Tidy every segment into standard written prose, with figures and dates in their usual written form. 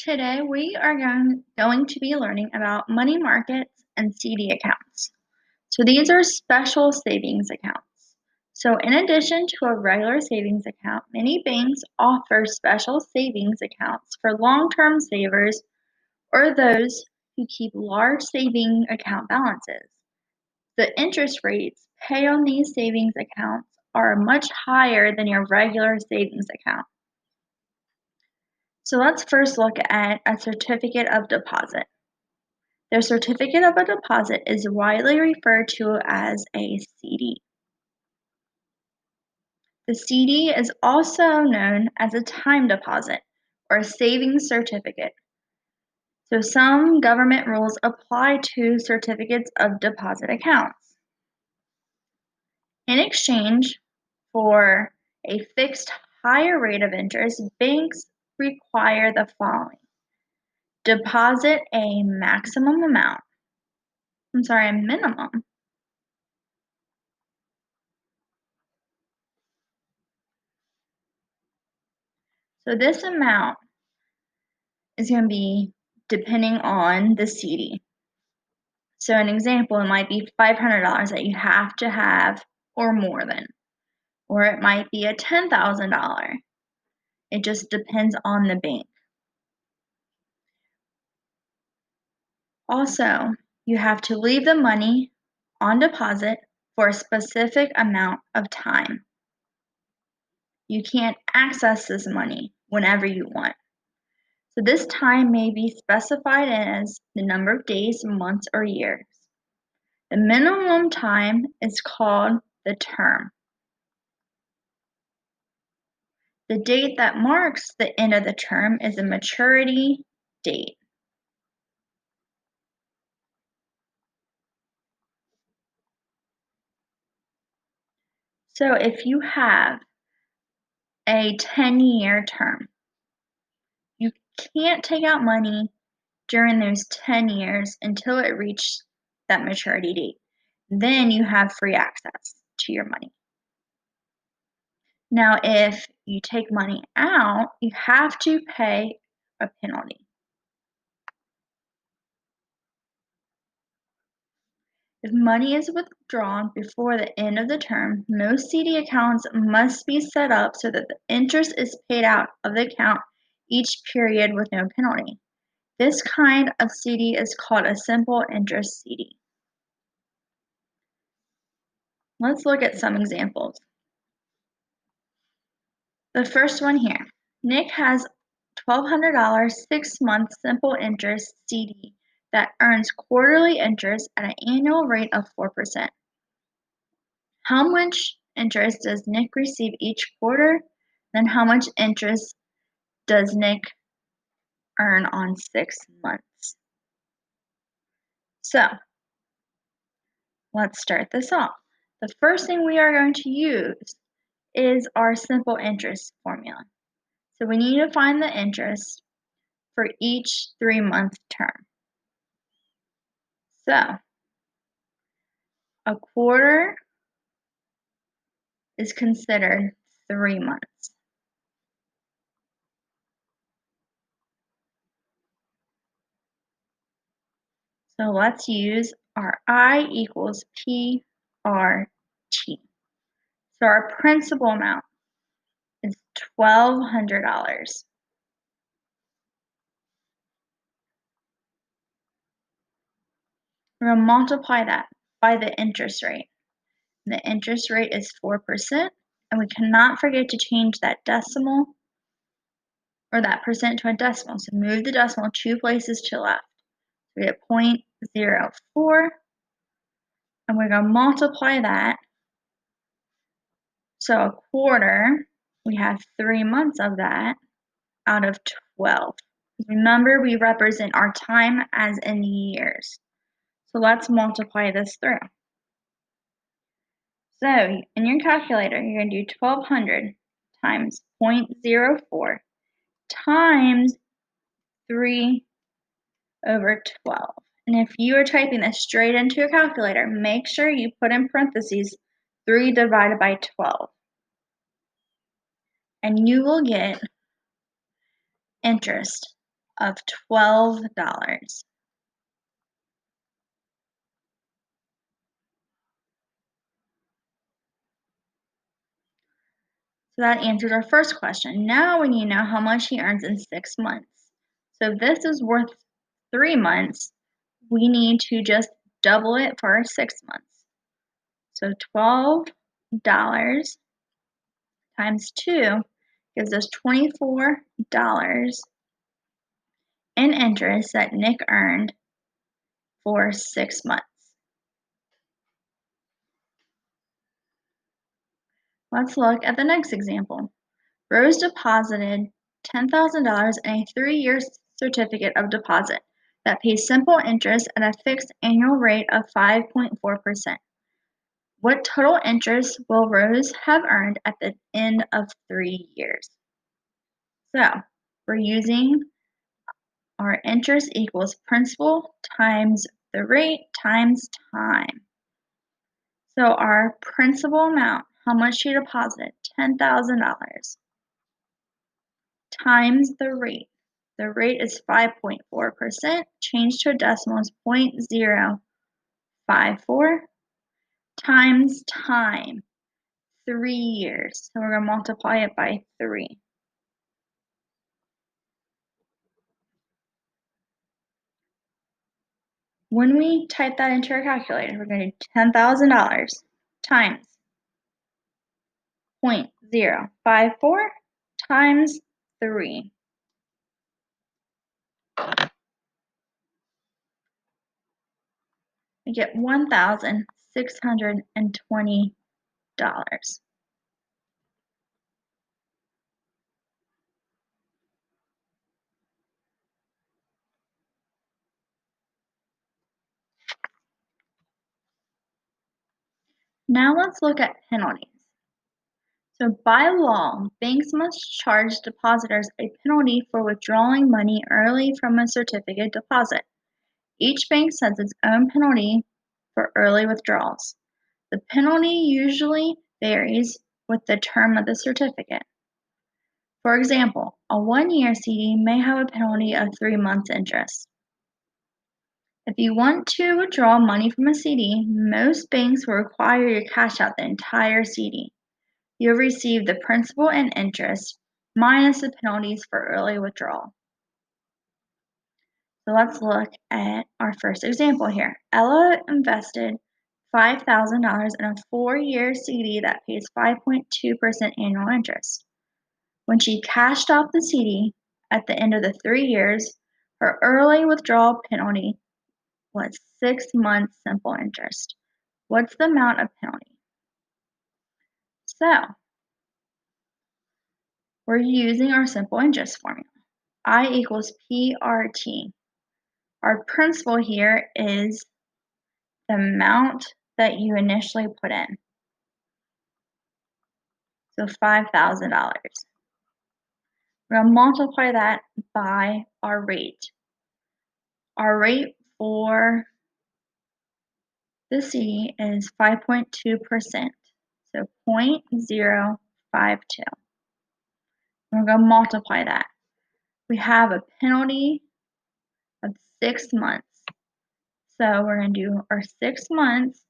Today we are going to be learning about money markets and CD accounts. So these are special savings accounts. So in addition to a regular savings account, many banks offer special savings accounts for long-term savers or those who keep large saving account balances. The interest rates paid on these savings accounts are much higher than your regular savings account. So let's first look at a certificate of deposit. The certificate of a deposit is widely referred to as a CD. The CD is also known as a time deposit or a savings certificate. So some government rules apply to certificates of deposit accounts. In exchange for a fixed higher rate of interest, banks require the following. Deposit a minimum. So this amount is going to be depending on the CD. So an example, it might be $500 that you have to have or more than, or it might be a $10,000. It just depends on the bank. Also, you have to leave the money on deposit for a specific amount of time. You can't access this money whenever you want. So this time may be specified as the number of days, months, or years. The minimum time is called the term. The date that marks the end of the term is the maturity date. So if you have a 10-year term, you can't take out money during those 10 years until it reaches that maturity date. Then you have free access to your money. Now, if you take money out, you have to pay a penalty. If money is withdrawn before the end of the term, most CD accounts must be set up so that the interest is paid out of the account each period with no penalty. This kind of CD is called a simple interest CD. Let's look at some examples. The first one here. Nick has $1,200 6-month simple interest CD that earns quarterly interest at an annual rate of 4%. How much interest does Nick receive each quarter? Then how much interest does Nick earn on 6 months? So let's start this off. The first thing we are going to use is our simple interest formula. So we need to find the interest for each 3-month term. So a quarter is considered 3 months. So let's use our I equals PRT. So our principal amount is $1,200. We're going to multiply that by the interest rate. The interest rate is 4%, and we cannot forget to change that decimal or that percent to a decimal. So move the decimal 2 places to the left. We get 0.04, and we're going to multiply that. So a quarter, we have 3 months of that out of 12. Remember, we represent our time as in years. So let's multiply this through. So in your calculator, you're going to do 1,200 times 0.04 times 3 over 12. And if you are typing this straight into a calculator, make sure you put in parentheses 3 divided by 12. And you will get interest of $12. So that answers our first question. Now we need to know how much he earns in 6 months. So if this is worth 3 months, we need to just double it for 6 months. So $12 times 2 gives us $24 in interest that Nick earned for 6 months. Let's look at the next example. Rose deposited $10,000 in a 3-year certificate of deposit that pays simple interest at a fixed annual rate of 5.4%. What total interest will Rose have earned at the end of 3 years? So we're using our interest equals principal times the rate times time. So our principal amount, how much she deposited, $10,000, times the rate. The rate is 5.4%, changed to a decimal is 0.054, times time, 3 years. So we're going to multiply it by 3. When we type that into our calculator, we're going to do $10,000 times 0.054 times 3. We get $1,620. Now let's look at penalties. So by law, banks must charge depositors a penalty for withdrawing money early from a certificate deposit. Each bank sets its own penalty for early withdrawals. The penalty usually varies with the term of the certificate. For example, a 1-year CD may have a penalty of 3 months interest. If you want to withdraw money from a CD, most banks will require you to cash out the entire CD. You'll receive the principal and interest minus the penalties for early withdrawal. So let's look at our first example here. Ella invested $5,000 in a 4-year CD that pays 5.2% annual interest. When she cashed out the CD at the end of the 3 years, her early withdrawal penalty was 6 months simple interest. What's the amount of penalty? So we're using our simple interest formula. I equals PRT. Our principal here is the amount that you initially put in. So $5,000. We're going to multiply that by our rate. Our rate for the CD is 5.2%, so 0.052. We're going to multiply that. We have a penalty of 6 months. So we're going to do our 6 months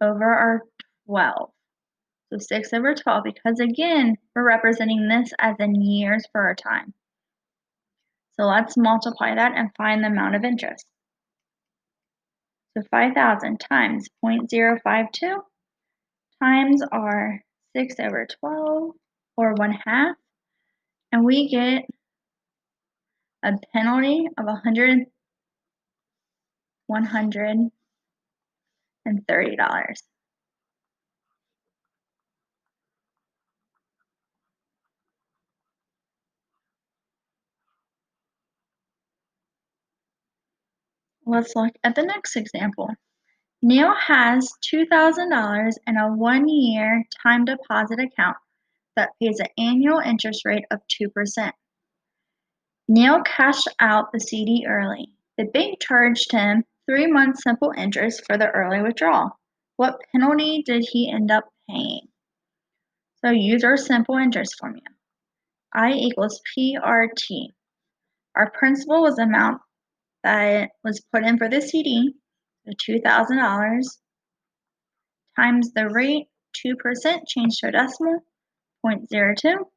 over our 12. So 6 over 12, because again, we're representing this as in years for our time. So let's multiply that and find the amount of interest. So 5,000 times 0.052 times our 6 over 12, or 1/2, and we get a penalty of $130. Let's look at the next example. Neil has $2,000 in a 1-year time deposit account that pays an annual interest rate of 2%. Neil cashed out the CD early. The bank charged him 3 months simple interest for the early withdrawal. What penalty did he end up paying? So use our simple interest formula. I equals PRT. Our principal was the amount that was put in for the CD, the $2,000, times the rate, 2% changed to a decimal, 0.02,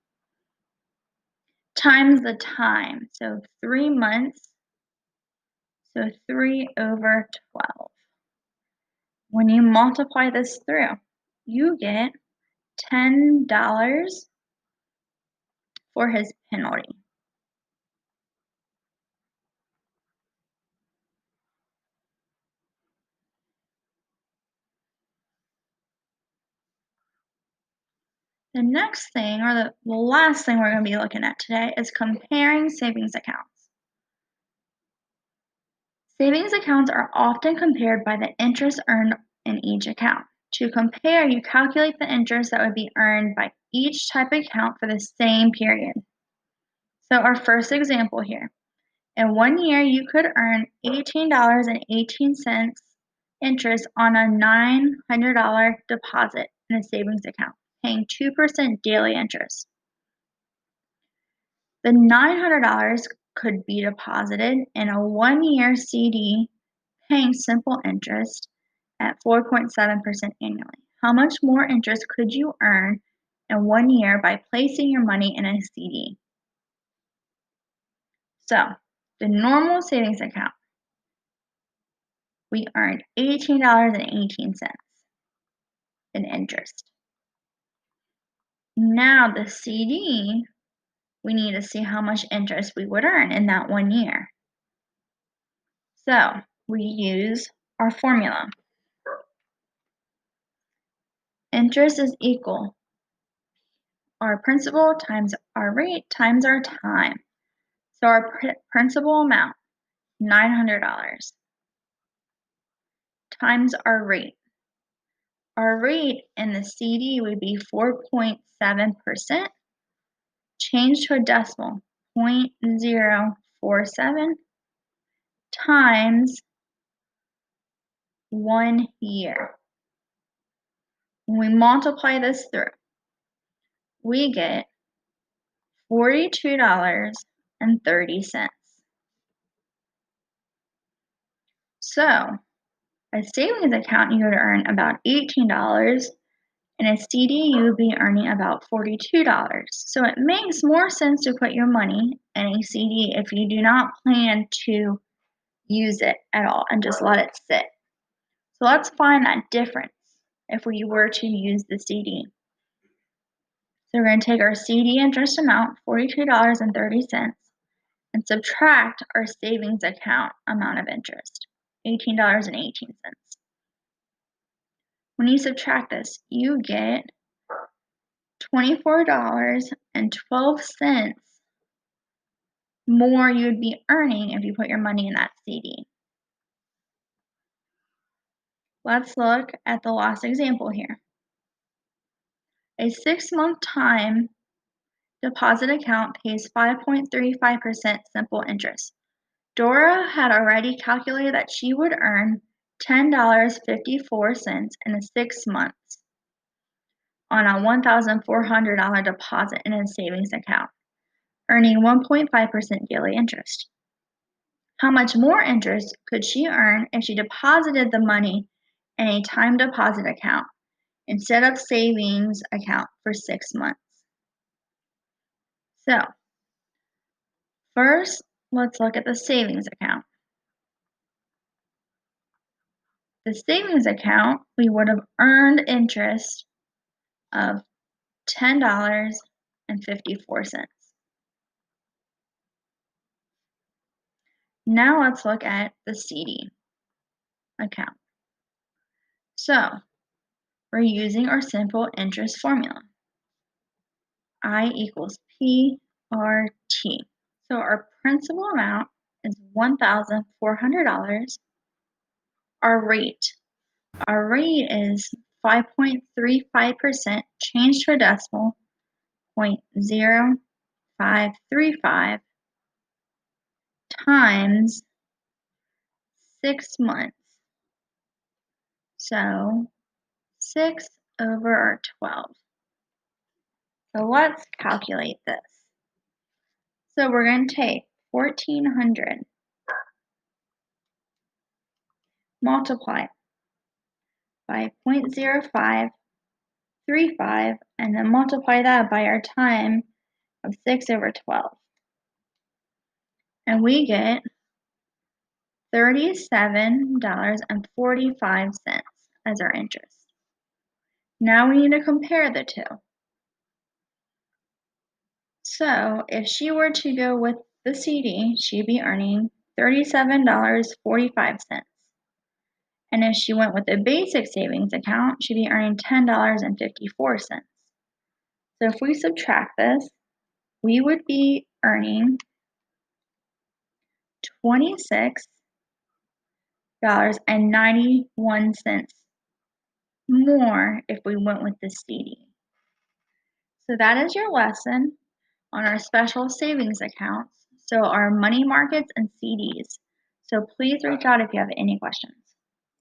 times the time, so 3 months, so 3/12. When you multiply this through, you get $10 for his penalty. The next thing, or the last thing we're going to be looking at today, is comparing savings accounts. Savings accounts are often compared by the interest earned in each account. To compare, you calculate the interest that would be earned by each type of account for the same period. So our first example here. In 1 year, you could earn $18.18 interest on a $900 deposit in a savings account, paying 2% daily interest. The $900 could be deposited in a 1-year CD, paying simple interest at 4.7% annually. How much more interest could you earn in 1 year by placing your money in a CD? So, the normal savings account, we earned $18.18 in interest. Now, the CD, we need to see how much interest we would earn in that 1 year. So, we use our formula. Interest is equal our principal times our rate times our time. So our principal amount, $900, times our rate. Our rate in the CD would be 4.7%, changed to a decimal, 0.047, times 1 year. When we multiply this through, we get $42.30. So a savings account, you would earn about $18. In a CD, you would be earning about $42. So it makes more sense to put your money in a CD if you do not plan to use it at all and just let it sit. So let's find that difference if we were to use the CD. So we're going to take our CD interest amount, $42.30, and subtract our savings account amount of interest, $18.18. When you subtract this, you get $24.12 more you'd be earning if you put your money in that CD. Let's look at the last example here. A 6-month time deposit account pays 5.35% simple interest. Dora had already calculated that she would earn $10.54 in 6 months on a $1,400 deposit in a savings account, earning 1.5% daily interest. How much more interest could she earn if she deposited the money in a time deposit account instead of savings account for 6 months? So, first, let's look at the savings account. The savings account, we would have earned interest of $10.54. Now let's look at the CD account. So, we're using our simple interest formula. I equals PRT. So our principal amount is $1,400. Our rate is 5.35%, changed to a decimal, 0.0535, times 6 months. So 6/12. So let's calculate this. So we're going to take $1,400. Multiply by 0.0535 and then multiply that by our time of 6/12. And we get $37.45 as our interest. Now we need to compare the two. So if she were to go with the CD, she'd be earning $37.45. And if she went with the basic savings account, she'd be earning $10.54. So if we subtract this, we would be earning $26.91 more if we went with the CD. So that is your lesson on our special savings accounts, so our money markets and CDs. So please reach out if you have any questions.